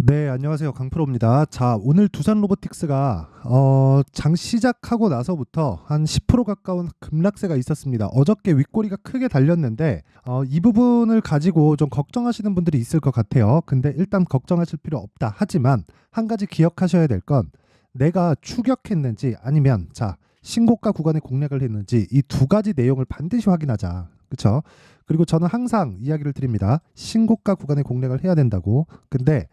네, 안녕하세요. 강프로입니다. 자, 오늘 두산 로보틱스가 장 시작하고 나서부터 한 10% 가까운 급락세가 있었습니다. 어저께 윗꼬리가 크게 달렸는데 이 부분을 가지고 좀 걱정하시는 분들이 있을 것 같아요. 근데 일단 걱정하실 필요 없다. 하지만 한 가지 기억하셔야 될 건 내가 추격했는지 아니면 신고가 구간에 공략을 했는지 이 두 가지 내용을 반드시 확인하자. 그렇죠? 그리고 저는 항상 이야기를 드립니다. 신고가 구간에 공략을 해야 된다고. 근데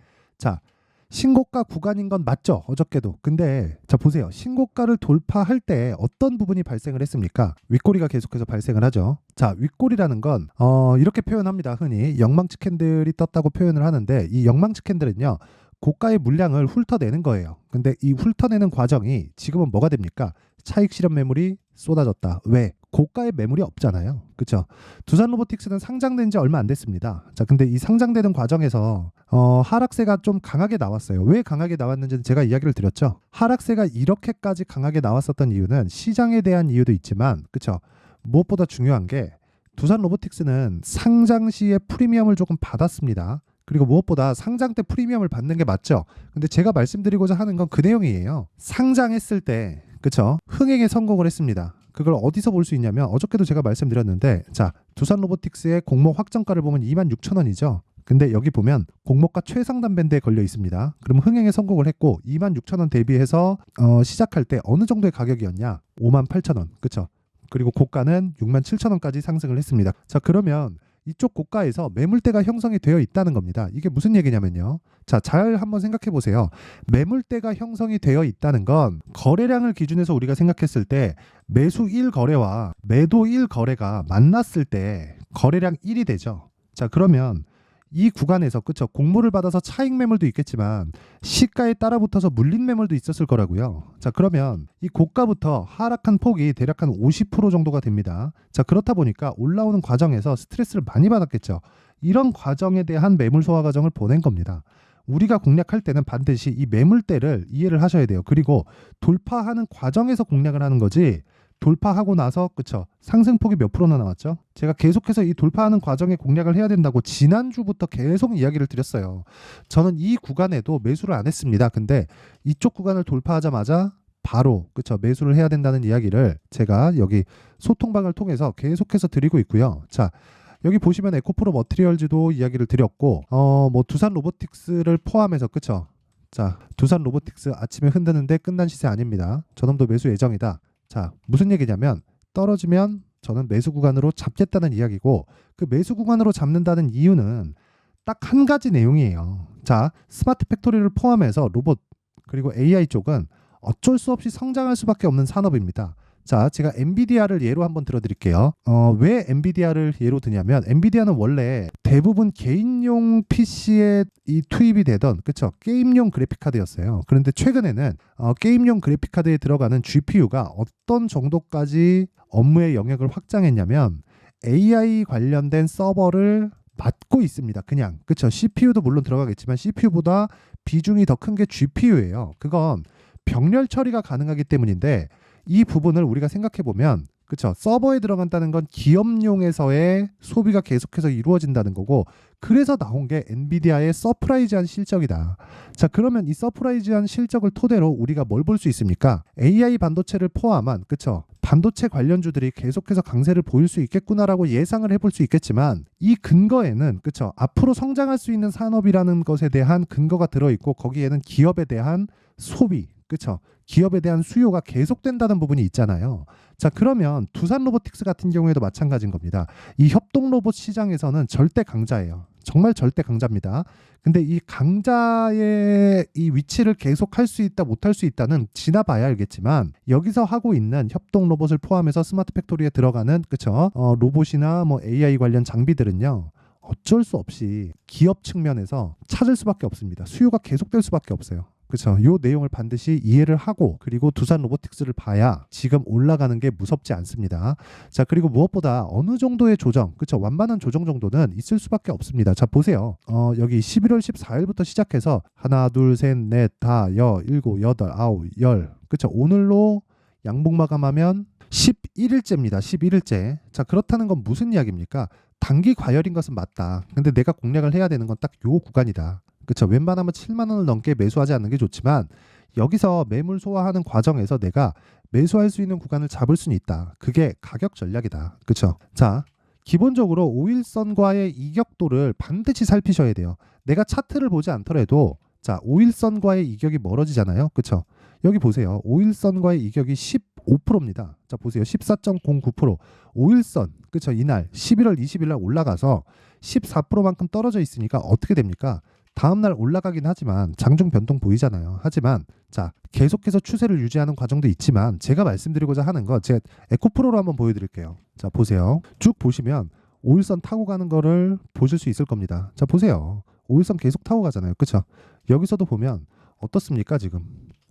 신고가 구간인 건 맞죠? 어저께도. 근데 보세요. 신고가를 돌파할 때 어떤 부분이 발생을 했습니까? 윗꼬리가 계속해서 발생을 하죠. 윗꼬리라는 건 이렇게 표현합니다. 흔히 영망치 캔들이 떴다고 표현을 하는데, 이 영망치 캔들은요, 고가의 물량을 훑어내는 거예요. 근데 이 훑어내는 과정이 지금은 뭐가 됩니까? 차익 실현 매물이 쏟아졌다. 왜? 고가의 매물이 없잖아요. 그렇죠? 두산 로보틱스는 상장된 지 얼마 안 됐습니다. 근데 이 상장되는 과정에서 하락세가 좀 강하게 나왔어요. 왜 강하게 나왔는지는 제가 이야기를 드렸죠. 하락세가 이렇게까지 강하게 나왔었던 이유는 시장에 대한 이유도 있지만, 그렇죠? 무엇보다 중요한 게 두산 로보틱스는 상장 시에 프리미엄을 조금 받았습니다. 그리고 무엇보다 상장 때 프리미엄을 받는 게 맞죠. 근데 제가 말씀드리고자 하는 건 그 내용이에요. 상장했을 때, 그렇죠? 흥행에 성공을 했습니다. 그걸 어디서 볼 수 있냐면, 어저께도 제가 말씀드렸는데, 두산 로보틱스의 공모 확정가를 보면 26,000원이죠. 근데 여기 보면 공모가 최상단 밴드에 걸려 있습니다. 그럼 흥행에 성공을 했고 26,000원 대비해서 시작할 때 어느 정도의 가격이었냐? 58,000원. 그렇죠? 그리고 고가는 67,000원까지 상승을 했습니다. 그러면 이쪽 고가에서 매물대가 형성이 되어 있다는 겁니다. 이게 무슨 얘기냐면요. 잘 한번 생각해 보세요. 매물대가 형성이 되어 있다는 건 거래량을 기준해서 우리가 생각했을 때 매수 1거래와 매도 1거래가 만났을 때 거래량 1이 되죠. 그러면 이 구간에서, 그쵸, 공모를 받아서 차익 매물도 있겠지만 시가에 따라 붙어서 물린 매물도 있었을 거라고요. 그러면 이 고가부터 하락한 폭이 대략 한 50% 정도가 됩니다. 그렇다 보니까 올라오는 과정에서 스트레스를 많이 받았겠죠. 이런 과정에 대한 매물 소화 과정을 보낸 겁니다. 우리가 공략할 때는 반드시 이 매물대를 이해를 하셔야 돼요. 그리고 돌파하는 과정에서 공략을 하는 거지, 돌파하고 나서, 그쵸, 상승폭이 몇 프로나 나왔죠? 제가 계속해서 이 돌파하는 과정에 공략을 해야 된다고 지난주부터 계속 이야기를 드렸어요. 저는 이 구간에도 매수를 안 했습니다. 근데 이쪽 구간을 돌파하자마자 바로, 그쵸, 매수를 해야 된다는 이야기를 제가 여기 소통방을 통해서 계속해서 드리고 있고요. 여기 보시면 에코프로 머티리얼즈도 이야기를 드렸고, 두산 로보틱스를 포함해서, 그쵸, 두산 로보틱스 아침에 흔드는데 끝난 시세 아닙니다. 저놈도 매수 예정이다. 무슨 얘기냐면, 떨어지면 저는 매수 구간으로 잡겠다는 이야기고, 그 매수 구간으로 잡는다는 이유는 딱 한 가지 내용이에요. 스마트 팩토리를 포함해서 로봇 그리고 AI 쪽은 어쩔 수 없이 성장할 수밖에 없는 산업입니다. 제가 엔비디아를 예로 한번 들어드릴게요. 왜 엔비디아를 예로 드냐면, 엔비디아는 원래 대부분 개인용 PC에 투입이 되던, 그쵸, 게임용 그래픽카드였어요. 그런데 최근에는 게임용 그래픽카드에 들어가는 GPU가 어떤 정도까지 업무의 영역을 확장했냐면, AI 관련된 서버를 맡고 있습니다. 그냥, 그쵸, CPU도 물론 들어가겠지만 CPU보다 비중이 더 큰 게 GPU예요. 그건 병렬 처리가 가능하기 때문인데, 이 부분을 우리가 생각해 보면, 그쵸, 서버에 들어간다는 건 기업용에서의 소비가 계속해서 이루어진다는 거고, 그래서 나온 게 엔비디아의 서프라이즈한 실적이다. 그러면 이 서프라이즈한 실적을 토대로 우리가 뭘 볼 수 있습니까? AI 반도체를 포함한, 그쵸, 반도체 관련주들이 계속해서 강세를 보일 수 있겠구나라고 예상을 해볼 수 있겠지만, 이 근거에는, 그쵸, 앞으로 성장할 수 있는 산업이라는 것에 대한 근거가 들어있고, 거기에는 기업에 대한 소비, 그쵸, 기업에 대한 수요가 계속된다는 부분이 있잖아요. 그러면 두산 로보틱스 같은 경우에도 마찬가지인 겁니다. 이 협동 로봇 시장에서는 절대 강자예요. 정말 절대 강자입니다. 근데 이 강자의 이 위치를 계속 할 수 있다, 못 할 수 있다는 지나봐야 알겠지만, 여기서 하고 있는 협동 로봇을 포함해서 스마트 팩토리에 들어가는, 그쵸, 로봇이나 AI 관련 장비들은요, 어쩔 수 없이 기업 측면에서 찾을 수밖에 없습니다. 수요가 계속될 수밖에 없어요. 그렇죠. 이 내용을 반드시 이해를 하고, 그리고 두산 로보틱스를 봐야 지금 올라가는 게 무섭지 않습니다. 그리고 무엇보다 어느 정도의 조정, 그렇죠, 완만한 조정 정도는 있을 수밖에 없습니다. 보세요. 여기 11월 14일부터 시작해서 하나, 둘, 셋, 넷, 다, 일곱, 여덟, 아홉, 열, 그렇죠, 오늘로 양봉 마감하면 11일째입니다. 11일째. 그렇다는 건 무슨 이야기입니까? 단기 과열인 것은 맞다. 근데 내가 공략을 해야 되는 건 딱 요 구간이다. 그쵸? 웬만하면 7만 원을 넘게 매수하지 않는 게 좋지만 여기서 매물 소화하는 과정에서 내가 매수할 수 있는 구간을 잡을 수는 있다. 그게 가격 전략이다. 그쵸? 자, 기본적으로 5일선과의 이격도를 반드시 살피셔야 돼요. 내가 차트를 보지 않더라도 자, 5일선과의 이격이 멀어지잖아요. 그쵸? 여기 보세요. 5일선과의 이격이 15%입니다. 자, 보세요. 14.09%. 5일선, 그쵸? 이날 11월 20일 날 올라가서 14%만큼 떨어져 있으니까 어떻게 됩니까? 다음날 올라가긴 하지만 장중 변동 보이잖아요. 하지만 자, 계속해서 추세를 유지하는 과정도 있지만 제가 말씀드리고자 하는 거 제가 에코프로로 한번 보여드릴게요. 자, 보세요. 쭉 보시면 5일선 타고 가는 거를 보실 수 있을 겁니다. 자, 보세요. 5일선 계속 타고 가잖아요. 그쵸? 여기서도 보면 어떻습니까 지금?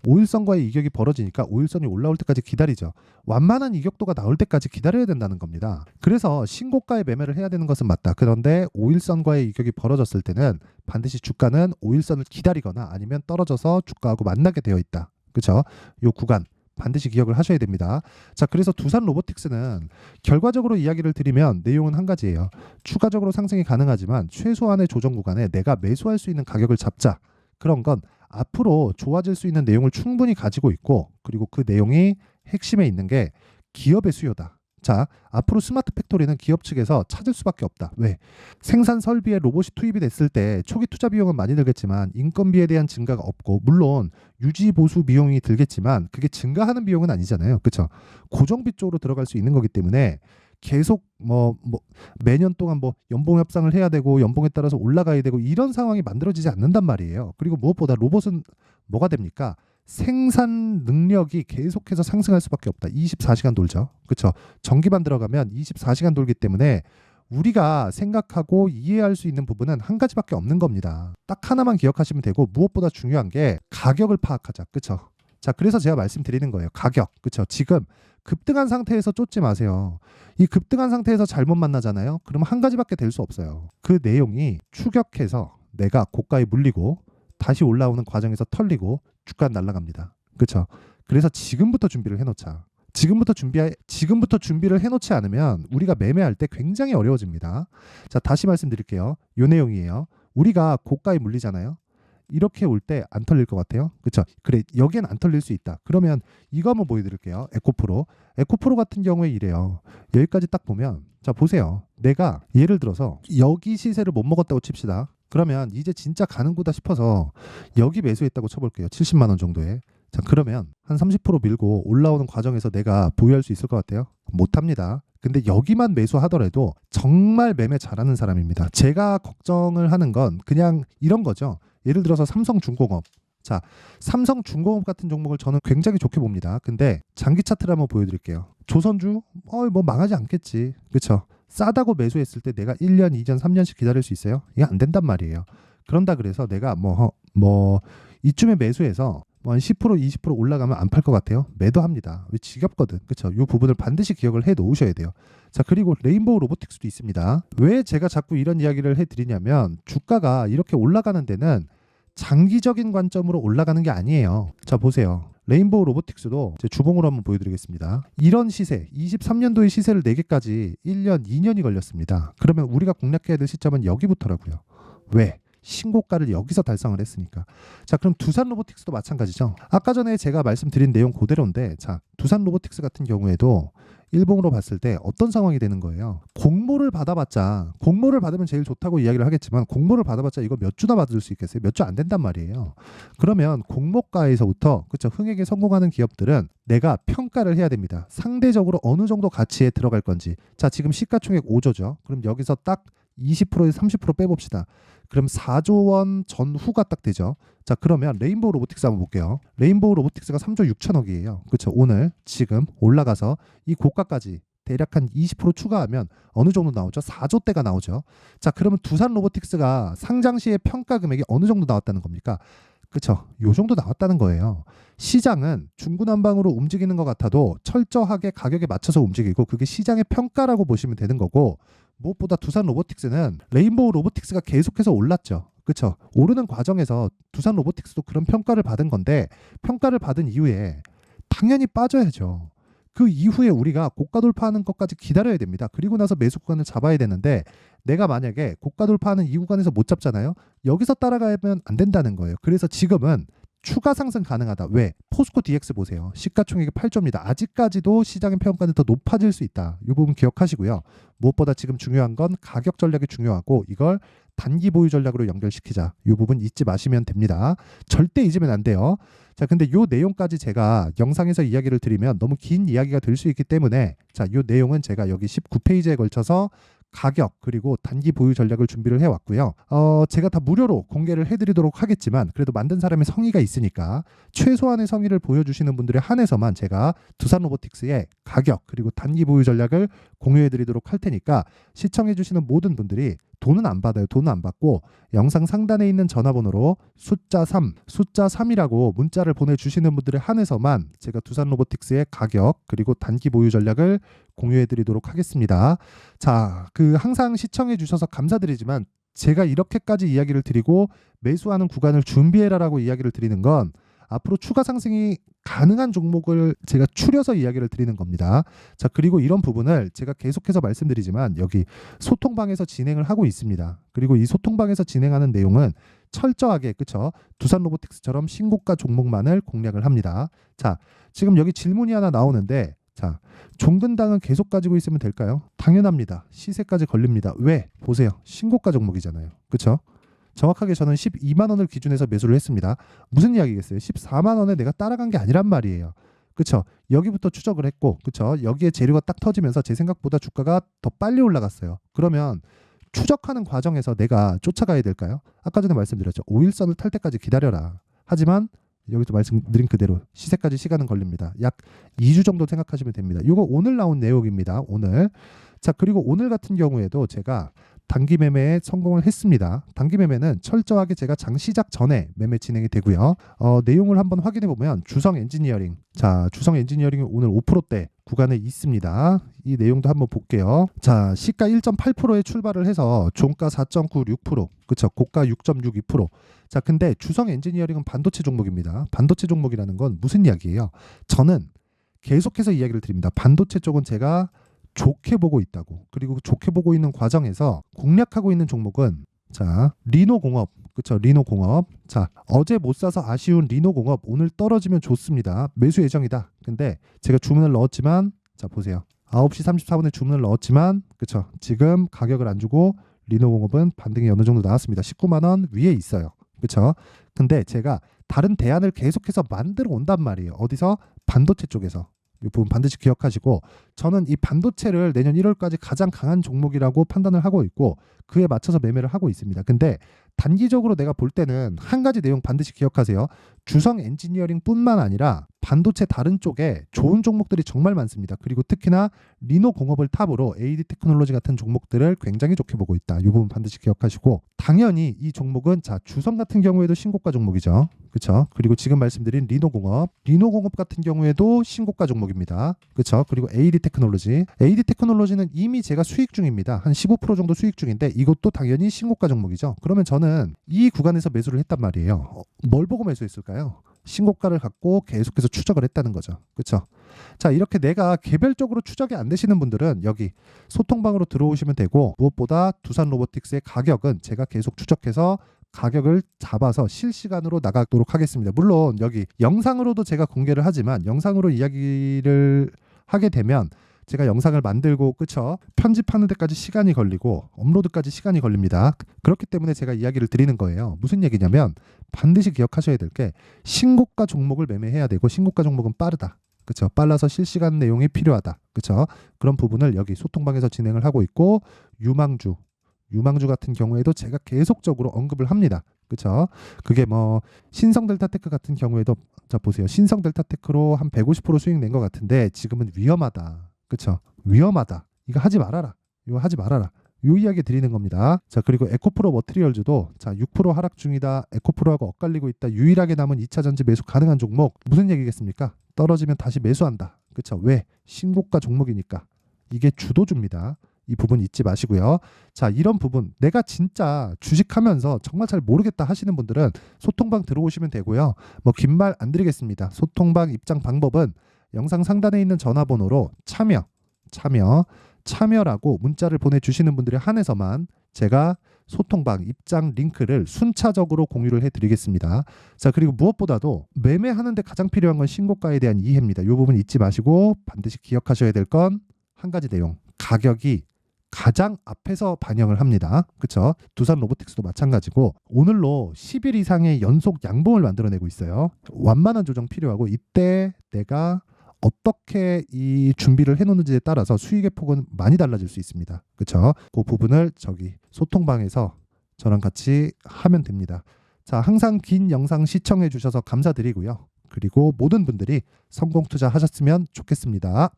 5일선과의 이격이 벌어지니까 5일선이 올라올 때까지 기다리죠. 완만한 이격도가 나올 때까지 기다려야 된다는 겁니다. 그래서 신고가에 매매를 해야 되는 것은 맞다. 그런데 5일선과의 이격이 벌어졌을 때는 반드시 주가는 5일선을 기다리거나 아니면 떨어져서 주가하고 만나게 되어 있다. 그렇죠? 요 구간 반드시 기억을 하셔야 됩니다. 자, 그래서 두산 로보틱스는 결과적으로 이야기를 드리면 내용은 한 가지예요. 추가적으로 상승이 가능하지만 최소한의 조정 구간에 내가 매수할 수 있는 가격을 잡자. 그런 건 앞으로 좋아질 수 있는 내용을 충분히 가지고 있고 그리고 그 내용이 핵심에 있는 게 기업의 수요다. 자, 앞으로 스마트 팩토리는 기업 측에서 찾을 수밖에 없다. 왜? 생산 설비에 로봇이 투입이 됐을 때 초기 투자 비용은 많이 들겠지만 인건비에 대한 증가가 없고 물론 유지 보수 비용이 들겠지만 그게 증가하는 비용은 아니잖아요. 그렇죠? 고정비 쪽으로 들어갈 수 있는 거기 때문에 계속 매년 동안 연봉 협상을 해야 되고 연봉에 따라서 올라가야 되고 이런 상황이 만들어지지 않는단 말이에요. 그리고 무엇보다 로봇은 뭐가 됩니까? 생산 능력이 계속해서 상승할 수밖에 없다. 24시간 돌죠. 그렇죠? 전기만 들어가면 24시간 돌기 때문에 우리가 생각하고 이해할 수 있는 부분은 한 가지밖에 없는 겁니다. 딱 하나만 기억하시면 되고 무엇보다 중요한 게 가격을 파악하자. 그렇죠? 자, 그래서 제가 말씀드리는 거예요. 가격. 그렇죠? 지금 급등한 상태에서 쫓지 마세요. 이 급등한 상태에서 잘못 만나잖아요. 그러면 한 가지밖에 될 수 없어요. 그 내용이 추격해서 내가 고가에 물리고 다시 올라오는 과정에서 털리고 주가 날아갑니다. 그렇죠? 그래서 지금부터 준비를 해놓자. 지금부터 준비를 해놓지 않으면 우리가 매매할 때 굉장히 어려워집니다. 자, 다시 말씀드릴게요. 요 내용이에요. 우리가 고가에 물리잖아요. 이렇게 올 때 안 털릴 것 같아요. 그렇죠? 그래, 여기엔 안 털릴 수 있다. 그러면 이거 한번 보여드릴게요. 에코프로 같은 경우에 이래요. 여기까지 딱 보면 자, 보세요. 내가 예를 들어서 여기 시세를 못 먹었다고 칩시다. 그러면 이제 진짜 가는 구다 싶어서 여기 매수했다고 쳐볼게요. 70만 원 정도에. 자, 그러면 한 30% 밀고 올라오는 과정에서 내가 보유할 수 있을 것 같아요? 못합니다. 근데 여기만 매수하더라도 정말 매매 잘하는 사람입니다. 제가 걱정을 하는 건 그냥 이런 거죠. 예를 들어서 삼성중공업. 자, 삼성중공업 같은 종목을 저는 굉장히 좋게 봅니다. 근데 장기 차트를 한번 보여드릴게요. 조선주? 망하지 않겠지. 그렇죠? 싸다고 매수했을 때 내가 1년, 2년, 3년씩 기다릴 수 있어요? 이게 안 된단 말이에요. 그런다 그래서 내가 이쯤에 매수해서 한 10%, 20% 올라가면 안 팔 것 같아요? 매도합니다. 왜 지겹거든. 그렇죠? 이 부분을 반드시 기억을 해 놓으셔야 돼요. 자, 그리고 레인보우 로보틱스도 있습니다. 왜 제가 자꾸 이런 이야기를 해드리냐면 주가가 이렇게 올라가는 데는 장기적인 관점으로 올라가는 게 아니에요. 자, 보세요. 레인보우 로보틱스도 제 주봉으로 한번 보여드리겠습니다. 이런 시세, 23년도의 시세를 내기까지 1년, 2년이 걸렸습니다. 그러면 우리가 공략해야 될 시점은 여기부터라고요. 왜? 신고가를 여기서 달성을 했으니까. 자, 그럼 두산 로보틱스도 마찬가지죠. 아까 전에 제가 말씀드린 내용 그대로인데 자, 두산 로보틱스 같은 경우에도 일봉으로 봤을 때 어떤 상황이 되는 거예요? 공모를 받아봤자 공모를 받으면 제일 좋다고 이야기를 하겠지만 공모를 받아봤자 이거 몇 주나 받을 수 있겠어요? 몇 주 안 된단 말이에요. 그러면 공모가에서부터 그렇죠, 흥행에 성공하는 기업들은 내가 평가를 해야 됩니다. 상대적으로 어느 정도 가치에 들어갈 건지. 자, 지금 시가총액 5조죠. 그럼 여기서 딱 20%에서 30% 빼봅시다. 그럼 4조 원 전후가 딱 되죠. 자, 그러면 레인보우 로보틱스 한번 볼게요. 레인보우 로보틱스가 3조 6천억이에요. 그렇죠? 오늘 지금 올라가서 이 고가까지 대략 한 20% 추가하면 어느 정도 나오죠? 4조대가 나오죠. 자, 그러면 두산 로보틱스가 상장 시의 평가 금액이 어느 정도 나왔다는 겁니까? 그렇죠? 요 정도 나왔다는 거예요. 시장은 중구난방으로 움직이는 것 같아도 철저하게 가격에 맞춰서 움직이고 그게 시장의 평가라고 보시면 되는 거고 무엇보다 두산 로보틱스는 레인보우 로보틱스가 계속해서 올랐죠. 그렇죠? 오르는 과정에서 두산 로보틱스도 그런 평가를 받은 건데 평가를 받은 이후에 당연히 빠져야죠. 그 이후에 우리가 고가 돌파하는 것까지 기다려야 됩니다. 그리고 나서 매수 구간을 잡아야 되는데 내가 만약에 고가 돌파하는 이 구간에서 못 잡잖아요. 여기서 따라가면 안 된다는 거예요. 그래서 지금은 추가 상승 가능하다. 왜? 포스코 DX 보세요. 시가총액이 8조입니다. 아직까지도 시장의 평가는 더 높아질 수 있다. 이 부분 기억하시고요. 무엇보다 지금 중요한 건 가격 전략이 중요하고 이걸 단기 보유 전략으로 연결시키자. 이 부분 잊지 마시면 됩니다. 절대 잊으면 안 돼요. 자, 근데 요 내용까지 제가 영상에서 이야기를 드리면 너무 긴 이야기가 될 수 있기 때문에 자, 요 내용은 제가 여기 19페이지에 걸쳐서 가격 그리고 단기 보유 전략을 준비를 해왔고요. 제가 다 무료로 공개를 해드리도록 하겠지만 그래도 만든 사람의 성의가 있으니까 최소한의 성의를 보여주시는 분들에 한해서만 제가 두산로보틱스의 가격 그리고 단기 보유 전략을 공유해드리도록 할 테니까 시청해주시는 모든 분들이 돈은 안 받아요. 돈은 안 받고 영상 상단에 있는 전화번호로 숫자 3이라고 문자를 보내주시는 분들에 한해서만 제가 두산로보틱스의 가격 그리고 단기 보유 전략을 공유해드리도록 하겠습니다. 자, 항상 시청해 주셔서 감사드리지만 제가 이렇게까지 이야기를 드리고 매수하는 구간을 준비해라라고 이야기를 드리는 건 앞으로 추가 상승이 가능한 종목을 제가 추려서 이야기를 드리는 겁니다. 자, 그리고 이런 부분을 제가 계속해서 말씀드리지만 여기 소통방에서 진행을 하고 있습니다. 그리고 이 소통방에서 진행하는 내용은 철저하게 그쵸? 두산로보틱스처럼 신고가 종목만을 공략을 합니다. 자, 지금 여기 질문이 하나 나오는데 자, 종근당은 계속 가지고 있으면 될까요? 당연합니다. 시세까지 걸립니다. 왜? 보세요. 신고가 종목이잖아요. 그쵸? 정확하게 저는 12만 원을 기준해서 매수를 했습니다. 무슨 이야기겠어요? 14만 원에 내가 따라간 게 아니란 말이에요. 그쵸? 여기부터 추적을 했고, 그쵸? 여기에 재료가 딱 터지면서 제 생각보다 주가가 더 빨리 올라갔어요. 그러면 추적하는 과정에서 내가 쫓아가야 될까요? 아까 전에 말씀드렸죠. 5일선을 탈 때까지 기다려라. 하지만 여기서 말씀드린 그대로 시세까지 시간은 걸립니다. 약 2주 정도 생각하시면 됩니다. 이거 오늘 나온 내용입니다. 오늘. 자, 그리고 오늘 같은 경우에도 제가 단기 매매에 성공을 했습니다. 단기 매매는 철저하게 제가 장 시작 전에 매매 진행이 되고요. 내용을 한번 확인해 보면 주성 엔지니어링. 자, 주성 엔지니어링이 오늘 5%대 구간에 있습니다. 이 내용도 한번 볼게요. 자, 시가 1.8%에 출발을 해서 종가 4.96%, 그쵸? 고가 6.62%. 자, 근데 주성 엔지니어링은 반도체 종목입니다. 반도체 종목이라는 건 무슨 이야기예요? 저는 계속해서 이야기를 드립니다. 반도체 쪽은 제가 좋게 보고 있다고. 그리고 좋게 보고 있는 과정에서 공략하고 있는 종목은 자, 리노공업. 그쵸? 리노공업. 자, 어제 못 사서 아쉬운 리노공업 오늘 떨어지면 좋습니다. 매수 예정이다. 근데 제가 주문을 넣었지만 자, 보세요. 9시 34분에 주문을 넣었지만 그쵸? 지금 가격을 안 주고 리노공업은 반등이 어느 정도 나왔습니다. 19만 원 위에 있어요. 그쵸? 근데 제가 다른 대안을 계속해서 만들어 온단 말이에요. 어디서? 반도체 쪽에서. 이 부분 반드시 기억하시고 저는 이 반도체를 내년 1월까지 가장 강한 종목이라고 판단을 하고 있고 그에 맞춰서 매매를 하고 있습니다. 근데 단기적으로 내가 볼 때는 한 가지 내용 반드시 기억하세요. 주성 엔지니어링뿐만 아니라 반도체 다른 쪽에 좋은 종목들이 정말 많습니다. 그리고 특히나 리노공업을 탑으로 AD 테크놀로지 같은 종목들을 굉장히 좋게 보고 있다. 이 부분 반드시 기억하시고 당연히 이 종목은 자, 주성 같은 경우에도 신고가 종목이죠. 그렇죠? 그리고 지금 말씀드린 리노공업 같은 경우에도 신고가 종목입니다. 그렇죠? 그리고 AD 테크놀로지는 이미 제가 수익 중입니다. 한 15% 정도 수익 중인데 이것도 당연히 신고가 종목이죠. 그러면 저는 이 구간에서 매수를 했단 말이에요. 뭘 보고 매수했을까요? 신고가를 갖고 계속해서 추적을 했다는 거죠. 그렇죠? 자, 이렇게 내가 개별적으로 추적이 안 되시는 분들은 여기 소통방으로 들어오시면 되고 무엇보다 두산로보틱스의 가격은 제가 계속 추적해서 가격을 잡아서 실시간으로 나가도록 하겠습니다. 물론 여기 영상으로도 제가 공개를 하지만 영상으로 이야기를 하게 되면 제가 영상을 만들고 그쵸? 편집하는 데까지 시간이 걸리고 업로드까지 시간이 걸립니다. 그렇기 때문에 제가 이야기를 드리는 거예요. 무슨 얘기냐면 반드시 기억하셔야 될 게 신고가 종목을 매매해야 되고 신고가 종목은 빠르다. 그쵸? 빨라서 실시간 내용이 필요하다. 그쵸? 그런 부분을 여기 소통방에서 진행을 하고 있고 유망주 같은 경우에도 제가 계속적으로 언급을 합니다. 그쵸? 그게 뭐 신성델타테크 같은 경우에도 자 보세요. 신성델타테크로 한 150% 수익 낸 것 같은데 지금은 위험하다. 그쵸? 위험하다. 이거 하지 말아라. 이거 하지 말아라. 요 이야기 드리는 겁니다. 자, 그리고 에코프로 머티리얼즈도 자, 6% 하락 중이다. 에코프로하고 엇갈리고 있다. 유일하게 남은 2차 전지 매수 가능한 종목. 무슨 얘기겠습니까? 떨어지면 다시 매수한다. 그쵸? 왜? 신고가 종목이니까. 이게 주도주입니다. 이 부분 잊지 마시고요. 자, 이런 부분 내가 진짜 주식하면서 정말 잘 모르겠다 하시는 분들은 소통방 들어오시면 되고요. 뭐 긴 말 안 드리겠습니다. 소통방 입장 방법은 영상 상단에 있는 전화번호로 참여 참여라고 문자를 보내주시는 분들에 한해서만 제가 소통방 입장 링크를 순차적으로 공유를 해드리겠습니다. 자, 그리고 무엇보다도 매매하는데 가장 필요한 건 신고가에 대한 이해입니다. 이 부분 잊지 마시고 반드시 기억하셔야 될 건 한 가지 내용, 가격이 가장 앞에서 반영을 합니다. 그쵸? 두산 로보틱스도 마찬가지고 오늘로 10일 이상의 연속 양봉을 만들어내고 있어요. 완만한 조정 필요하고 이때 내가 어떻게 이 준비를 해놓는지에 따라서 수익의 폭은 많이 달라질 수 있습니다. 그쵸? 그 부분을 저기 소통방에서 저랑 같이 하면 됩니다. 자, 항상 긴 영상 시청해 주셔서 감사드리고요. 그리고 모든 분들이 성공 투자하셨으면 좋겠습니다.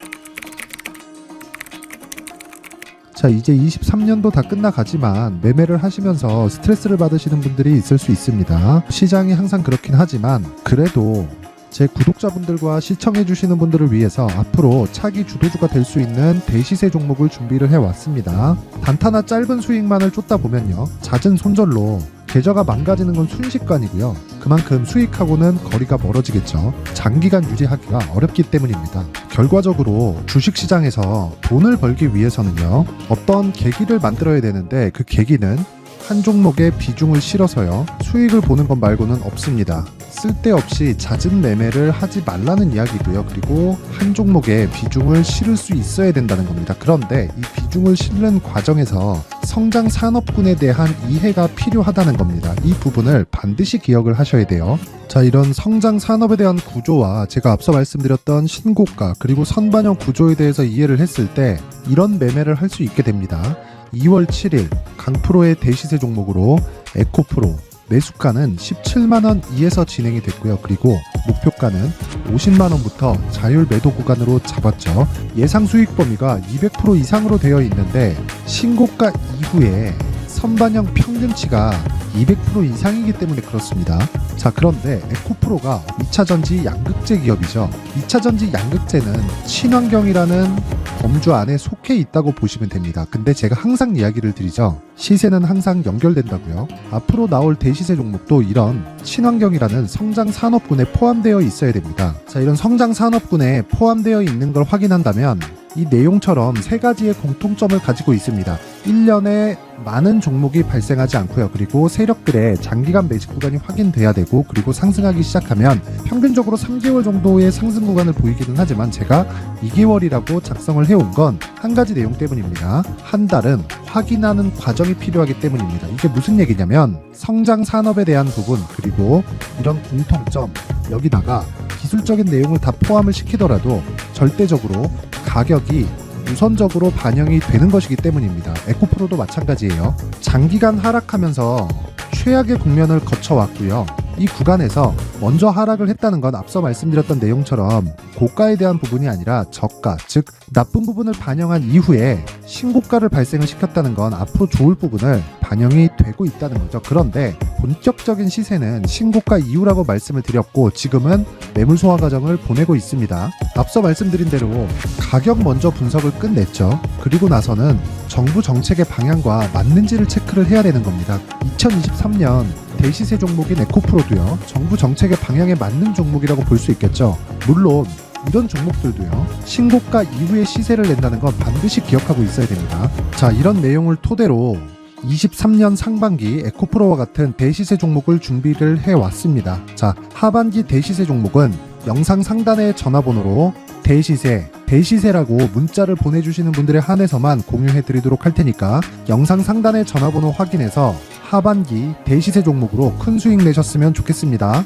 자, 이제 23년도 다 끝나가지만 매매를 하시면서 스트레스를 받으시는 분들이 있을 수 있습니다. 시장이 항상 그렇긴 하지만 그래도 제 구독자분들과 시청해주시는 분들을 위해서 앞으로 차기 주도주가 될 수 있는 대시세 종목을 준비를 해왔습니다. 단타나 짧은 수익만을 쫓다 보면요, 잦은 손절로 계좌가 망가지는 건 순식간이고요. 그만큼 수익하고는 거리가 멀어지겠죠. 장기간 유지하기가 어렵기 때문입니다. 결과적으로 주식시장에서 돈을 벌기 위해서는요, 어떤 계기를 만들어야 되는데 그 계기는 한 종목에 비중을 실어서요, 수익을 보는 것 말고는 없습니다. 쓸데없이 잦은 매매를 하지 말라는 이야기고요. 그리고 한 종목에 비중을 실을 수 있어야 된다는 겁니다. 그런데 이 비중을 실는 과정에서 성장 산업군에 대한 이해가 필요하다는 겁니다. 이 부분을 반드시 기억을 하셔야 돼요. 자, 이런 성장 산업에 대한 구조와 제가 앞서 말씀드렸던 신고가 그리고 선반영 구조에 대해서 이해를 했을 때 이런 매매를 할 수 있게 됩니다. 2월 7일 강프로의 대시세 종목으로 에코프로 매수가는 17만원 이에서 진행이 됐고요. 그리고 목표가는 50만원부터 자율 매도 구간으로 잡았죠. 예상 수익 범위가 200% 이상으로 되어 있는데 신고가 이후에 선반영 평균치가 200% 이상이기 때문에 그렇습니다. 자, 그런데 에코프로가 2차전지 양극재 기업이죠. 2차전지 양극재는 친환경이라는 범주 안에 속해 있다고 보시면 됩니다. 근데 제가 항상 이야기를 드리죠. 시세는 항상 연결된다고요. 앞으로 나올 대시세 종목도 이런 친환경이라는 성장 산업군에 포함되어 있어야 됩니다. 자, 이런 성장 산업군에 포함되어 있는 걸 확인한다면 이 내용처럼 세 가지의 공통점을 가지고 있습니다. 1년에 많은 종목이 발생하지 않고요. 그리고 세력들의 장기간 매집 구간이 확인돼야 되고, 그리고 상승하기 시작하면 평균적으로 3개월 정도의 상승 구간을 보이기는 하지만 제가 2개월이라고 작성을 해온 건 한 가지 내용 때문입니다. 한 달은 확인하는 과정이 필요하기 때문입니다. 이게 무슨 얘기냐면 성장 산업에 대한 부분 그리고 이런 공통점, 여기다가 기술적인 내용을 다 포함을 시키더라도 절대적으로 가격이 우선적으로 반영이 되는 것이기 때문입니다. 에코프로도 마찬가지예요. 장기간 하락하면서 최악의 국면을 거쳐왔고요. 이 구간에서 먼저 하락을 했다는 건 앞서 말씀드렸던 내용처럼 고가에 대한 부분이 아니라 저가, 즉 나쁜 부분을 반영한 이후에 신고가를 발생을 시켰다는 건 앞으로 좋을 부분을 반영이 되고 있다는 거죠. 그런데 본격적인 시세는 신고가 이후라고 말씀을 드렸고 지금은 매물 소화 과정을 보내고 있습니다. 앞서 말씀드린 대로 가격 먼저 분석을 끝냈죠. 그리고 나서는 정부 정책의 방향과 맞는지를 체크를 해야 되는 겁니다. 2023년 대시세 종목인 에코프로도요, 정부 정책의 방향에 맞는 종목이라고 볼 수 있겠죠. 물론 이런 종목들도요, 신고가 이후에 시세를 낸다는 건 반드시 기억하고 있어야 됩니다. 자, 이런 내용을 토대로 23년 상반기 에코프로와 같은 대시세 종목을 준비를 해왔습니다. 자, 하반기 대시세 종목은 영상 상단의 전화번호로 대시세라고 문자를 보내주시는 분들에 한해서만 공유해드리도록 할 테니까 영상 상단의 전화번호 확인해서 하반기 대시세 종목으로 큰 수익 내셨으면 좋겠습니다.